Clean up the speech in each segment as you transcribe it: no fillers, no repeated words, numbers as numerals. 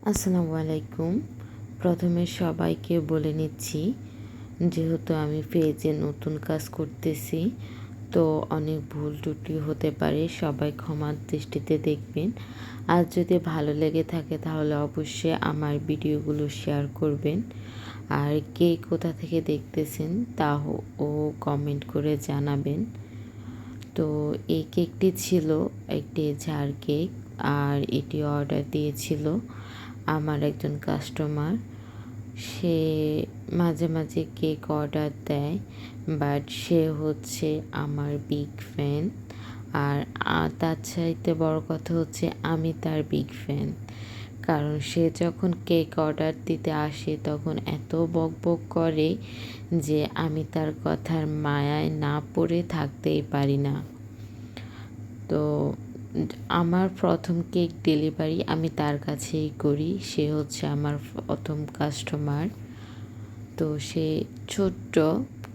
আসসালামু আলাইকুম। প্রথমে সবাইকে বলে নিচ্ছি, যেহেতু আমি পেজে নতুন কাজ করতেছি, তো অনেক ভুল ত্রুটি হতে পারে। সবাই ক্ষমার দৃষ্টিতে দেখবেন। আর যদি ভালো লেগে থাকে তাহলে অবশ্যই আমার ভিডিওগুলো শেয়ার করবেন। আর কে কোথা থেকে দেখতেছেন ও কমেন্ট করে জানাবেন। তো এই কেকটি ছিল একটি ঝাড় কেক, আর এটি অর্ডার দিয়েছিল আমার একজন কাস্টমার। সে মাঝে মাঝে কেক অর্ডার দেয়, বাট সে হচ্ছে আমার বিগ ফ্যান। আর তার চাইতে বড় কথা হচ্ছে আমি তার বিগ ফ্যান। কারণ সে যখন কেক অর্ডার দিতে আসে তখন এত বক বক করে যে আমি তার কথার মায়ায় না পড়ে থাকতেই পারি না। তো আমার প্রথম কেক ডেলিভারি আমি তার কাছেই করি। সে হচ্ছে আমার প্রথম কাস্টমার। তো সে ছোট্ট,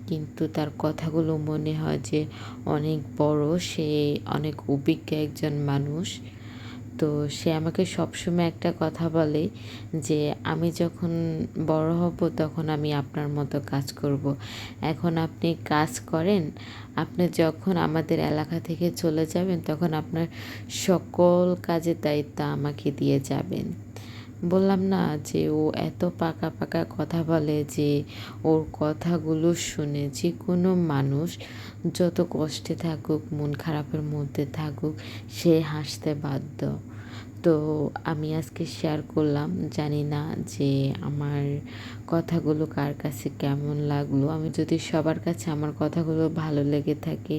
কিন্তু তার কথাগুলো মনে হয় যে অনেক বড়। সে অনেক অভিজ্ঞ একজন মানুষ। তো সে আমাকে সবসময় একটা কথা বলে যে আমি যখন বড় হব তখন আমি আপনার মতো কাজ করব। এখন আপনি কাজ করেন, আপনি যখন আমাদের এলাকা থেকে চলে যাবেন তখন আপনার সকল কাজের দায়িত্ব আমাকে দিয়ে যাবেন। বললাম না যে ও এত পাকা পাকা কথা বলে যে ওর কথাগুলো শুনে যে কোনো মানুষ যত কষ্টে থাকুক, মন খারাপের মধ্যে থাকুক, সে হাসতে বাধ্য। তো আমি আজকে শেয়ার করলাম, জানি না যে আমার কথাগুলো কার কাছে কেমন লাগলো। আমি যদি সবার কাছে আমার কথাগুলো ভালো লেগে থাকে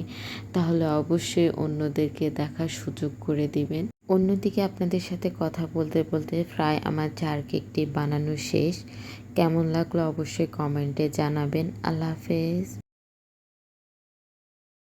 তাহলে অবশ্যই অন্যদেরকে দেখার সুযোগ করে দিবেন। অন্যদিকে আপনাদের সাথে কথা বলতে বলতে প্রায় আমার ঝাড় কেকটি বানানো শেষ। কেমন লাগলো অবশ্যই কমেন্টে জানাবেন। আল্লাহ হাফেজ।